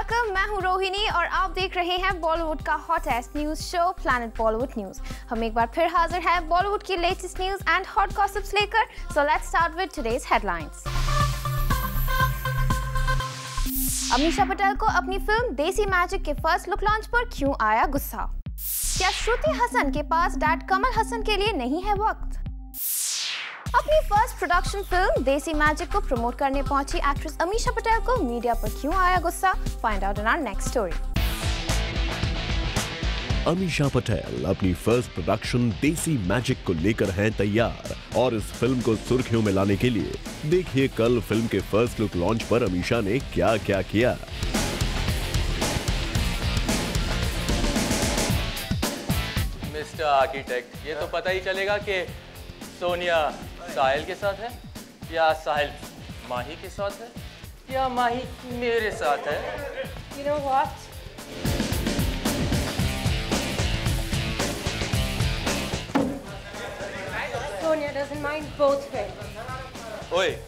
Welcome. मैं हूं रोहिणी और आप देख रहे हैं बॉलीवुड का hottest news show planet Bollywood news. हम एक बार फिर हाजिर हैं बॉलीवुड की latest news and hot gossips लेकर। So let's start with today's headlines. Amisha Patel को अपनी फिल्म देसी मैजिक के फर्स्ट लुक लॉन्च पर क्यों आया गुस्सा? क्या श्रुति हसन के पास डैड कमल हसन के लिए नहीं है वक्त? अपनी फर्स्ट प्रोडक्शन फिल्म देसी मैजिक को प्रमोट करने पहुंची एक्ट्रेस अमीषा पटेल को मीडिया पर क्यों आया गुस्सा? Find out in our next story. Amisha Patel अपनी फर्स्ट प्रोडक्शन देसी मैजिक को लेकर हैं तैयार और इस फिल्म को सुर्खियों में लाने के लिए देखिए कल फिल्म के फर्स्ट लुक लॉन्च पर अमीषा ने क्या क्या किया। मिस्टर आर्किटेक्ट, ये तो पता ही चलेगा कि सोनिया साहिल के साथ है या साहिल माही के साथ है या माही मेरे साथ है। You know what? Sonia doesn't mind both ways. ओए,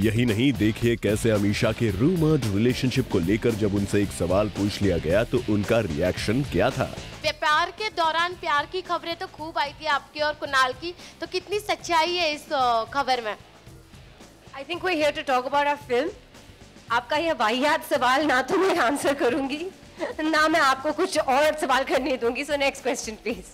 यही नहीं, देखिए कैसे अमीषा के रूमर्ड रिलेशनशिप को लेकर जब उनसे एक सवाल पूछ लिया गया तो उनका रिएक्शन क्या था। प्यार के दौरान प्यार की खबरें तो खूब आई थी आपकी और कुणाल की, तो कितनी सच्चाई है इस खबर में? I think we're here to talk about our film. आपका यह वाहियात सवाल ना तो मैं आंसर करूंगी ना मैं आपको कुछ और सवाल करने दूंगी। So next question please.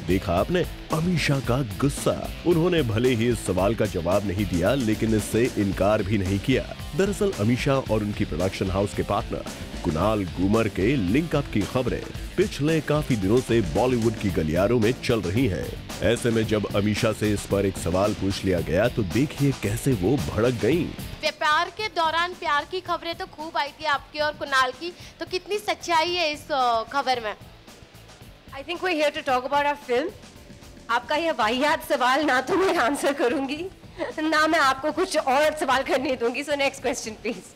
देखा आपने अमीषा का गुस्सा। उन्होंने भले ही इस सवाल का जवाब नहीं दिया लेकिन इससे इनकार भी नहीं किया। दरअसल अमीषा और उनकी प्रोडक्शन हाउस के पार्टनर कुणाल गूमर के लिंक अप की खबरें पिछले काफी दिनों से बॉलीवुड की गलियारों में चल रही हैं। ऐसे में जब अमीषा से इस पर एक सवाल पूछ लिया गया तो देखिए कैसे वो भड़क गईं। प्यार के दौरान प्यार की खबरें तो खूब आई थी आपकी और कुणाल की, तो कितनी सच्चाई है इस खबर में? I think we're here to talk about our film. आपका यह वाहियात सवाल ना तो मैं आंसर करूंगी ना मैं आपको कुछ और सवाल करने दूंगी। So next question please.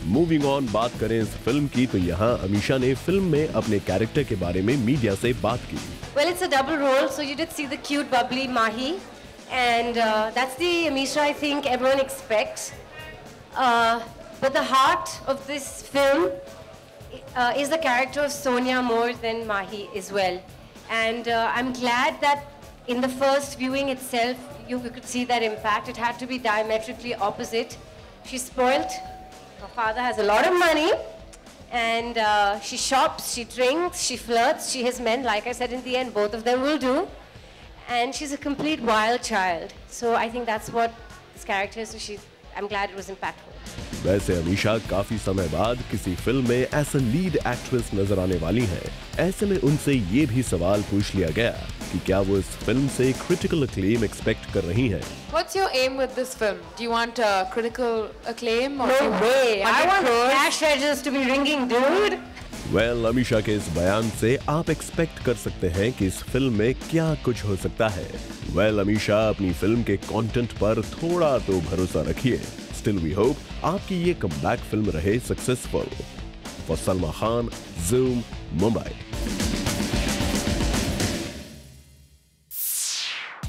Moving on, बात करें इस फिल्म की तो यहाँ अमीषा ने फिल्म में अपने कैरेक्टर के बारे में मीडिया से बात की। Well, it's a double role, so you did see the cute, bubbly Mahi, and that's the Amisha I think everyone expects. But the heart of this film is the character of Sonia more than Mahi as well. And I'm glad that in the first viewing itself, you could see that impact. It had to be diametrically opposite. She's spoilt. Her father has a lot of money. And she shops, she drinks, she flirts, she has men. Like I said, in the end, both of them will do. And she's a complete wild child. So I think that's what this character is. So I'm glad it was impactful. वैसे अमीषा काफी समय बाद किसी film में as a lead actress नजर आने वाली हैं। ऐसे में उनसे ये भी सवाल पूछ लिया गया कि क्या वो इस फिल्म से क्रिटिकल acclaim एक्सपेक्ट कर रही हैं। What's your aim with this film? Do you want critical acclaim or No way! I want crores? cash registers to be ringing, dude. Well, Amisha के इस बयान से आप एक्सपेक्ट कर सकते हैं कि इस फिल्म में क्या कुछ हो सकता है। वेल, अमीषा अपनी फिल्म के कंटेंट पर थोड़ा तो भरोसा रखिए। स्टिल वी होप आपकी ये कमबैक फिल्म रहे successful. For Salma Khan, zoom, Mumbai.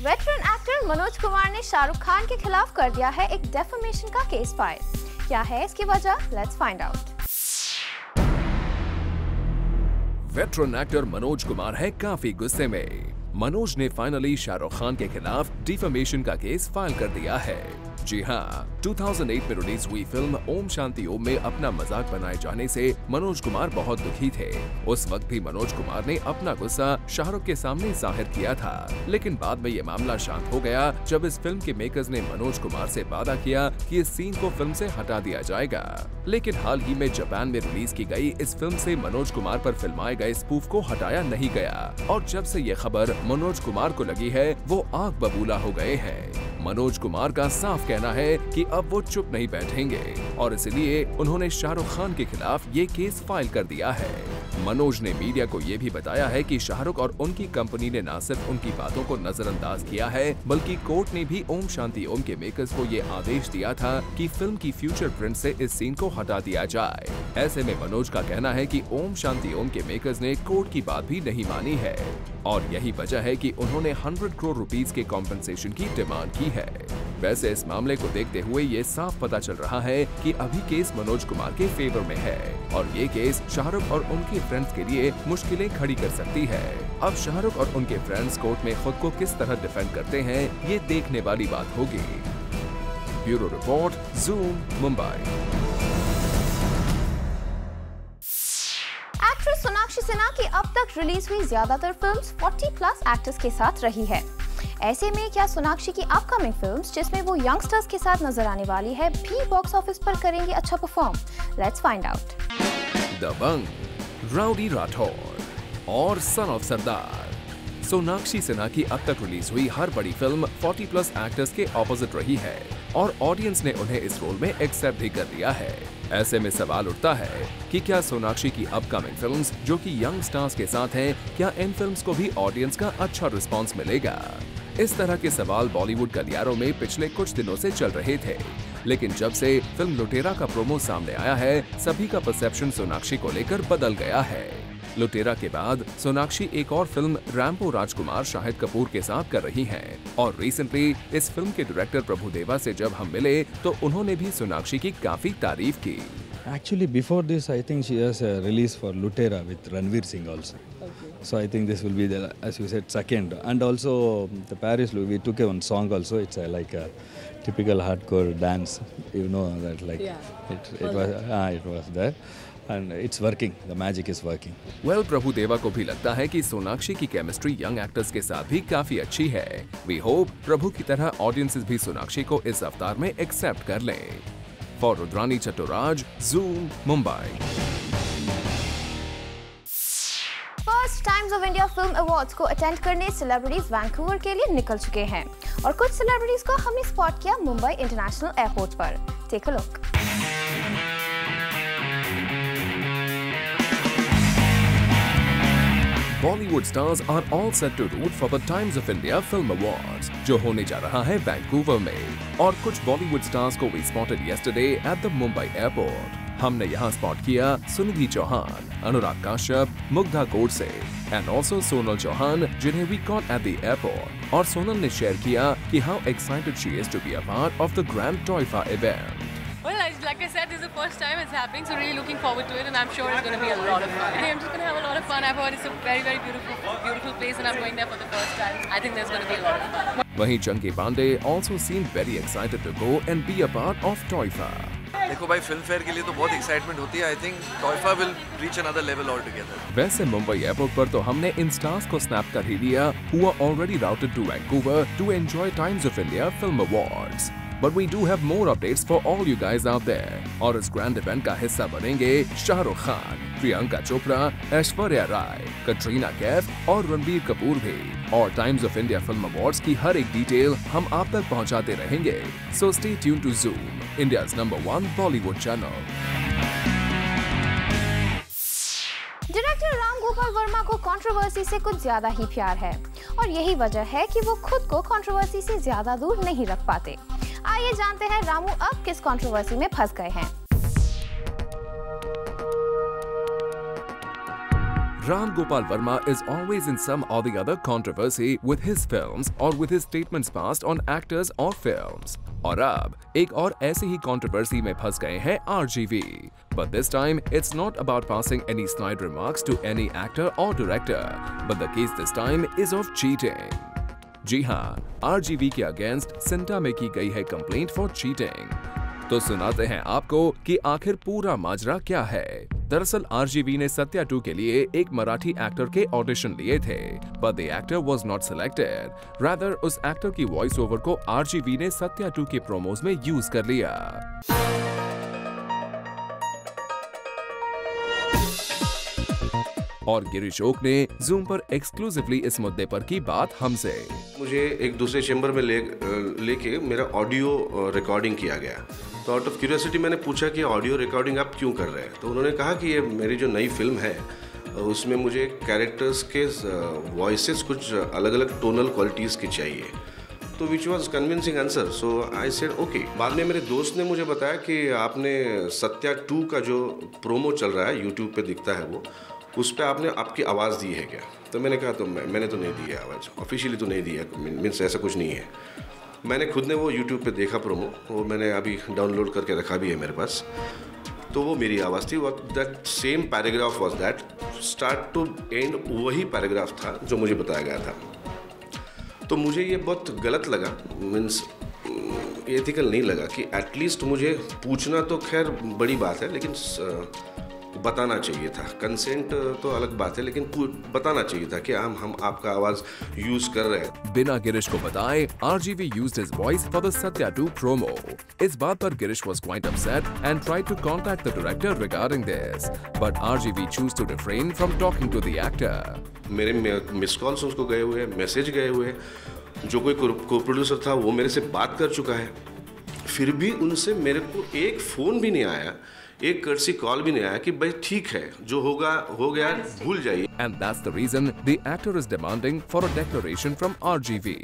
Veteran actor Manoj Kumar ने शाहरुख खान के खिलाफ कर दिया है एक डेफेमेशन का केस फाइल। क्या है इसकी वजह? Let's find out. Veteran actor Manoj Kumar है काफी गुस्से में। मनोज ने फाइनली शाहरुख खान के खिलाफ डिफेमेशन का केस फाइल कर दिया है। जी हाँ, 2008 में रिलीज हुई फिल्म ओम शांति ओम में अपना मजाक बनाए जाने से मनोज कुमार बहुत दुखी थे। उस वक्त भी मनोज कुमार ने अपना गुस्सा शाहरुख के सामने जाहिर किया था, लेकिन बाद में ये मामला शांत हो गया जब इस फिल्म के मेकर्स ने मनोज कुमार से वादा किया कि इस सीन को फिल्म से हटा दिया जाएगा। लेकिन हाल ही में जापान में रिलीज की गई इस फिल्म से मनोज कुमार पर फिल्माए गए स्पूफ को हटाया नहीं गया और जब से ये खबर मनोज कुमार को लगी है वो आग बबूला हो गए हैं। मनोज कुमार का साफ कहना है कि अब वो चुप नहीं बैठेंगे और इसलिए उन्होंने शाहरुख खान के खिलाफ ये केस फाइल कर दिया है। मनोज ने मीडिया को ये भी बताया है कि शाहरुख और उनकी कंपनी ने न सिर्फ उनकी बातों को नजरअंदाज किया है बल्कि कोर्ट ने भी ओम शांति ओम के मेकर्स को ये आदेश दिया था कि फिल्म की फ्यूचर प्रिंट से इस सीन को हटा दिया जाए। ऐसे में मनोज का कहना है कि ओम शांति ओम के मेकर्स ने कोर्ट की बात भी नहीं मानी है और यही वजह है कि उन्होंने 100 करोड़ रुपीस के कॉम्पेंसेशन की डिमांड की है। वैसे इस मामले को देखते हुए ये साफ पता चल रहा है कि अभी केस मनोज कुमार के फेवर में है और ये केस शाहरुख और उनके फ्रेंड्स के लिए मुश्किलें खड़ी कर सकती है। अब शाहरुख और उनके फ्रेंड्स कोर्ट में खुद को किस तरह डिफेंड करते हैं, ये देखने वाली बात होगी। Bureau report, zoom, Mumbai. Actress Sonakshi Sinha की अब तक रिलीज हुई ज्यादातर फिल्म्स 40+ एक्टर्स के साथ रही है। ऐसे में क्या सोनाक्षी की अपकमिंग फिल्म्स, जिसमें वो यंगस्टर्स के साथ नजर आने वाली है, भी बॉक्स ऑफिस पर करेंगी अच्छा perform? Let's find out. Dabangg, Rowdy Rathore और सन ऑफ सरदार। सोनाक्षी सिन्हा की अब तक रिलीज हुई हर बड़ी फिल्म 40+ एक्टर्स के ऑपोजिट रही है और ऑडियंस ने उन्हें इस रोल में एक्सेप्ट भी कर लिया है। ऐसे में सवाल उठता है कि क्या सोनाक्षी की अपकमिंग फिल्म्स, जो कि यंग स्टार्स के साथ हैं, क्या इन फिल्म्स को भी ऑडियंस का अच्छा रिस्पांस मिलेगा? इस तरह के सवाल बॉलीवुड गलियारों में पिछले कुछ दिनों से चल रहे थे, लेकिन जब से फिल्म लुटेरा का प्रोमो सामने आया है, सभी का परसेप्शन सोनाक्षी को लेकर बदल गया है। लुटेरा के बाद सोनाक्षी एक और फिल्म रैम्बो राजकुमार शाहिद कपूर के साथ कर रही हैं और रिसेंटली इस फिल्म के डायरेक्टर प्रभुदेवा से जब हम मिले तो उन्होंने भी सोनाक्षी की काफी तारीफ की। Actually, before this, I think she has a release for Lutera with Ranveer Singh also. Okay. So I think this will be the, as you said, second. And also the Paris, we took one song also. It's like a typical hardcore dance. You know that, like it was there. And it's working. The magic is working. Well, Prabhudeva को भी लगता है कि सोनाक्षी की chemistry young actors के साथ भी काफी अच्छी है। We hope प्रभु की तरह ऑडियंसेस भी सोनाक्षी को इस अवतार में एक्सेप्ट कर लें। For Rudrani Chattoraj, Zoom, Mumbai. First times of India film awards को अटेंड करने सेलिब्रिटीज वैंकूवर के लिए निकल चुके हैं और कुछ सेलिब्रिटीज को हमने स्पॉट किया मुंबई इंटरनेशनल एयरपोर्ट पर। Take a look. Bollywood stars are all set to root for the Times of India Film Awards, जो होने जा रहा है वैंकूवर में। और कुछ Bollywood stars को we spotted yesterday at the Mumbai airport. हमने यहाँ स्पॉट किया सुनिधि चौहान, अनुराग काश्यप, मुग्धा गोडसे and also सोनल चौहान, जिन्हें we caught at the airport. और सोनल ने शेयर किया कि how excited she is to be a part of the Grand Toifa event. Well, like I said, this is the first time it's happening, so really looking forward to it, and I'm sure it's going to be a lot of fun. I'm just going to have a lot of fun. I've heard it's a very, very beautiful place, and I'm going there for the first time. I think there's going to be a lot of fun. वहीं Chunky Pandey also seemed very excited to go and be a part of Toifa. देखो भाई, film fair के लिए तो बहुत excitement होती है। I think टॉयफा will reach another level altogether. वैसे मुंबई एयरपोर्ट पर तो हमने इन स्टार्स को स्नैप कर ही लिया who are already routed to Vancouver to enjoy Times of India Film Awards. But we do have more updates for all you guys out there. और इस grand event का हिस्सा बनेंगे शाहरुख खान, प्रियंका चोपड़ा, ऐश्वर्या राय, कटरीना कैफ और रणबीर कपूर भी। और times of India film awards की हर एक डिटेल हम आप तक पहुंचाते रहेंगे। So stay tuned to Zoom, India's #1 Bollywood channel. Director Ram Gopal Verma को कंट्रोवर्सी से कुछ ज्यादा ही प्यार है और यही वजह है कि वो खुद को कंट्रोवर्सी से ज्यादा दूर नहीं रख पाते। आइए जानते हैं रामू अब किस कंट्रोवर्सी में फंस गए हैं। Ram Gopal Verma is always in some or the other controversy with his films or with his statements passed on actors or films. और अब एक और ऐसी ही controversy में फंस गए हैं RGV. But this time it's not about passing any snide remarks to any actor or director, but the case this time is of cheating. जी हाँ, RGV के अगेंस्ट सिंटा में की गई है कंप्लेंट फॉर चीटिंग। तो सुनाते हैं आपको कि आखिर पूरा माजरा क्या है। दरअसल RGV ने सत्या 2 के लिए एक मराठी एक्टर के ऑडिशन लिए थे, but the actor was not selected. Rather, उस एक्टर की वॉइस ओवर को RGV ने सत्या 2 के प्रोमोज में यूज कर लिया। और गिरीश ओक ने जूम पर एक्सक्लूसिवली इस मुद्दे पर की बात हमसे। मुझे एक दूसरे चैम्बर में लेके मेरा ऑडियो रिकॉर्डिंग किया गया, तो आउट ऑफ क्यूरियोसिटी मैंने पूछा कि ऑडियो रिकॉर्डिंग आप क्यों कर रहे हैं। तो उन्होंने कहा कि ये मेरी जो नई फिल्म है उसमें मुझे कैरेक्टर्स के वॉइसेस कुछ अलग अलग टोनल क्वालिटीज़ की चाहिए, तो which was convincing answer. So I said okay. बाद में मेरे दोस्त ने मुझे बताया कि आपने सत्या 2 का जो प्रोमो चल रहा है यूट्यूब पे दिखता है वो, उस पर आपने आपकी आवाज़ दी है क्या? तो मैंने कहा तो मैंने तो नहीं दी है आवाज़, ऑफिशियली तो नहीं दी है, मीन्स ऐसा कुछ नहीं है। मैंने खुद ने वो यूट्यूब पे देखा प्रोमो, वो मैंने अभी डाउनलोड करके रखा भी है मेरे पास। तो वो मेरी आवाज़ थी। That same paragraph was that, start to end वही पैराग्राफ था जो मुझे बताया गया था। तो मुझे ये बहुत गलत लगा, मीन्स एथिकल नहीं लगा कि एटलीस्ट मुझे पूछना तो खैर बड़ी बात है, लेकिन बताना चाहिए था। कंसेंट तो अलग बात है, लेकिन बताना चाहिए था कि हम आपका आवाज यूज कर रहे हैं। बिना गिरीश को बताए RGV used his voice for the Satya 2 promo. इस बात पर Girish was quite upset and tried to contact the director regarding this, but RGV chose to refrain from talking to the actor. मेरे मिस कॉल्स उसको गए हुए, message गए हुए, जो कोई को प्रोड्यूसर था वो मेरे से बात कर चुका है, फिर भी उनसे मेरे को एक फ़ोन भी नहीं आया, एक कर्सी कॉल भी नहीं आया कि भाई ठीक है, जो होगा हो गया, भूल जाइए। And that's the reason the actor is demanding for a declaration from RGV.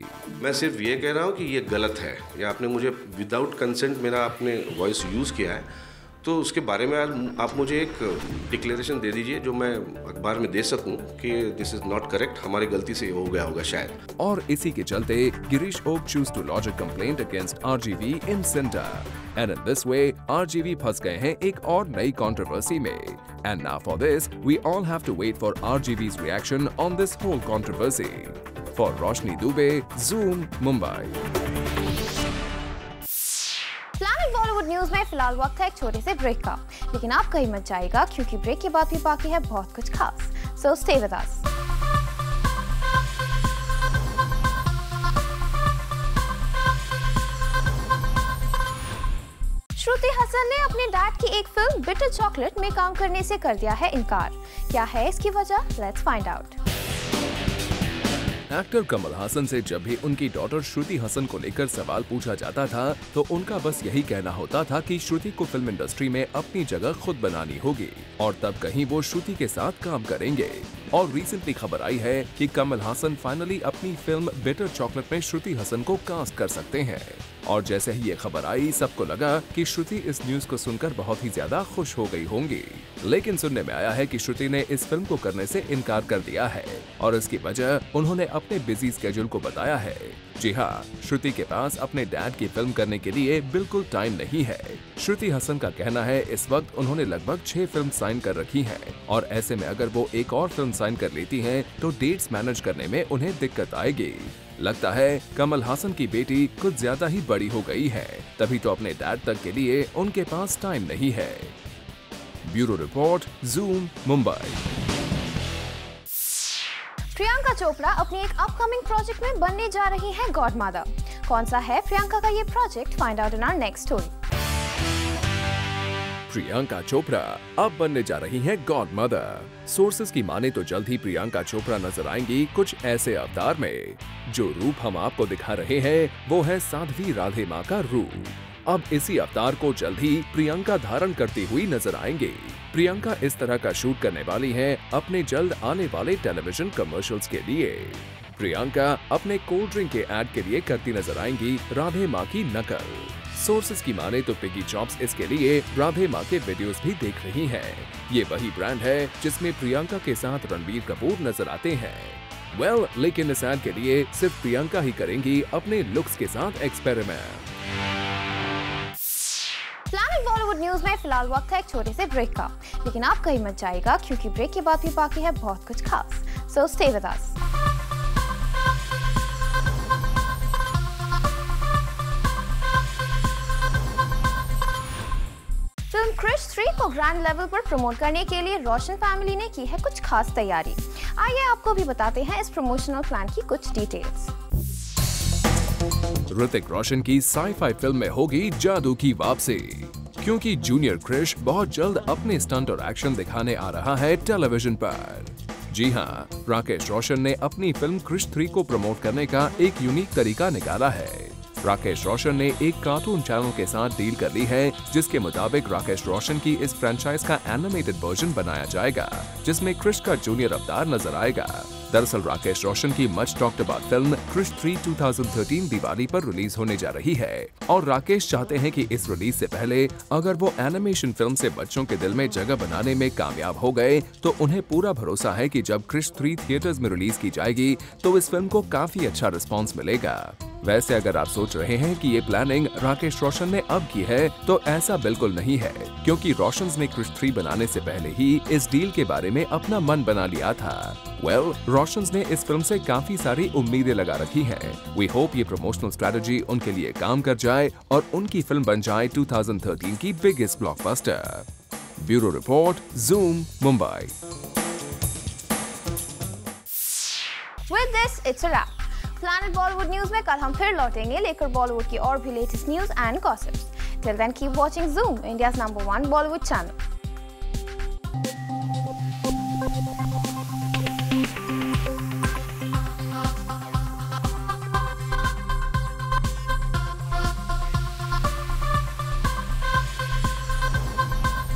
मैं सिर्फ ये कह रहा हूँ कि ये गलत है, या आपने मुझे विदाउट कंसेंट मेरा आपने वॉइस यूज़ किया है, तो उसके बारे में आप मुझे एक डिक्लेरेशन दे दीजिए जो मैं अखबार में दे सकूं कि दिस इज नॉट करेक्ट, हमारी गलती से हो गया होगा शायद। और इसी के चलते Girish Oak choose to launch a complaint against RGV in centre, and in this way RGV फंस गए हैं एक और नई कंट्रोवर्सी में। And now for this we all have to wait for RGV's reaction on this whole controversy. For Roshni Dubey, Zoom, Mumbai. Planning Bollywood news में फिलहाल वक्त है एक छोटे से ब्रेक का, लेकिन आप कहीं मत जाइएगा क्योंकि ब्रेक के बाद भी बाकी है बहुत कुछ खास। So stay with us. Shruti Haasan ने अपने डैड की एक फिल्म बिटर चॉकलेट में काम करने से कर दिया है इनकार। क्या है इसकी वजह? Let's find out. Actor Kamal Haasan से जब भी उनकी डॉटर श्रुति हसन को लेकर सवाल पूछा जाता था तो उनका बस यही कहना होता था कि श्रुति को फिल्म इंडस्ट्री में अपनी जगह खुद बनानी होगी और तब कहीं वो श्रुति के साथ काम करेंगे। और रिसेंटली खबर आई है कि कमल हासन फाइनली अपनी फिल्म बिटर चॉकलेट में श्रुति हसन को कास्ट कर सकते हैं। और जैसे ही ये खबर आई, सबको लगा कि श्रुति इस न्यूज को सुनकर बहुत ही ज्यादा खुश हो गई होंगी, लेकिन सुनने में आया है कि श्रुति ने इस फिल्म को करने से इनकार कर दिया है और इसकी वजह उन्होंने अपने बिजी स्केड्यूल को बताया है। जी हाँ, श्रुति के पास अपने डैड की फिल्म करने के लिए बिल्कुल टाइम नहीं है। श्रुति हसन का कहना है इस वक्त उन्होंने लगभग 6 फिल्म साइन कर रखी हैं और ऐसे में अगर वो एक और फिल्म साइन कर लेती हैं तो डेट्स मैनेज करने में उन्हें दिक्कत आएगी। लगता है कमल हासन की बेटी कुछ ज्यादा ही बड़ी हो गई है, तभी तो अपने डैड तक के लिए उनके पास टाइम नहीं है। Bureau report, Zoom, Mumbai. Priyanka Chopra अपने एक अपकमिंग प्रोजेक्ट में बनने जा रही है गॉडमदर। कौन सा है प्रियंका का ये project? Find out in our next story. Priyanka Chopra अब बनने जा रही हैं गॉडमदर। सोर्सेज की माने तो जल्द ही प्रियंका चोपड़ा नजर आएंगी कुछ ऐसे अवतार में। जो रूप हम आपको दिखा रहे हैं वो है साध्वी राधे माँ का रूप। अब इसी अवतार को जल्द ही प्रियंका धारण करती हुई नजर आएंगी। प्रियंका इस तरह का शूट करने वाली हैं अपने जल्द आने वाले टेलीविजन कमर्शियल्स के लिए। प्रियंका अपने कोल्ड ड्रिंक के एड के लिए करती नजर आएंगी राधे माँ की नकल। सोर्सेज की माने तो पिगी चॉप्स इसके लिए राधे माँ के वीडियोस भी देख रही हैं। ये वही ब्रांड है जिसमें प्रियंका के साथ रणबीर कपूर नजर आते हैं। लेकिन इस एड के लिए सिर्फ प्रियंका ही करेंगी अपने लुक्स के साथ एक्सपेरिमेंट। प्लानिंग बॉलीवुड न्यूज में फिलहाल वक्त है एक छोटे से ब्रेक का, लेकिन आप कहीं मत जाइएगा क्योंकि ब्रेक के बाद भी बाकी है बहुत कुछ खास। So stay with us. Film Krrish 3 को ग्रैंड लेवल पर प्रमोट करने के लिए रोशन फैमिली ने की है कुछ खास तैयारी। आइए आपको भी बताते हैं इस प्रमोशनल प्लान की कुछ डिटेल्स। ऋतिक रोशन की साई-फाई फिल्म में होगी जादू की वापसी, क्योंकि जूनियर क्रिश बहुत जल्द अपने स्टंट और एक्शन दिखाने आ रहा है टेलीविजन पर। जी हाँ, राकेश रोशन ने अपनी फिल्म क्रिश 3 को प्रमोट करने का एक यूनिक तरीका निकाला है। राकेश रोशन ने एक कार्टून चैनल के साथ डील कर ली है, जिसके मुताबिक राकेश रोशन की इस फ्रेंचाइज का एनिमेटेड वर्जन बनाया जाएगा, जिसमें क्रिश का जूनियर अवतार नजर आएगा। दरअसल राकेश रोशन की much talked about film Krrish 3 2013 Diwali पर रिलीज होने जा रही है और राकेश चाहते हैं कि इस रिलीज से पहले अगर वो एनिमेशन फिल्म से बच्चों के दिल में जगह बनाने में कामयाब हो गए तो उन्हें पूरा भरोसा है कि जब क्रिश 3 थिएटर्स में रिलीज की जाएगी तो इस फिल्म को काफी अच्छा रिस्पॉन्स मिलेगा। वैसे अगर आप सोच रहे हैं कि ये प्लानिंग राकेश रोशन ने अब की है, तो ऐसा बिल्कुल नहीं है, क्योंकि रोशंस ने क्रिश 3 बनाने से पहले ही इस डील के बारे में अपना मन बना लिया था। रोशंस ने इस फिल्म से काफी सारी उम्मीदें लगा रखी हैं। वी होप ये प्रमोशनल स्ट्रेटजी उनके लिए काम कर जाए और उनकी फिल्म बन जाए 2013 की biggest blockbuster. Bureau report, Zoom, Mumbai. With this, it's a wrap. Planet Bollywood News में कल हम फिर लौटेंगे लेकर बॉलीवुड की और भी latest news and gossips. Till then, keep watching Zoom, India's #1 Bollywood channel.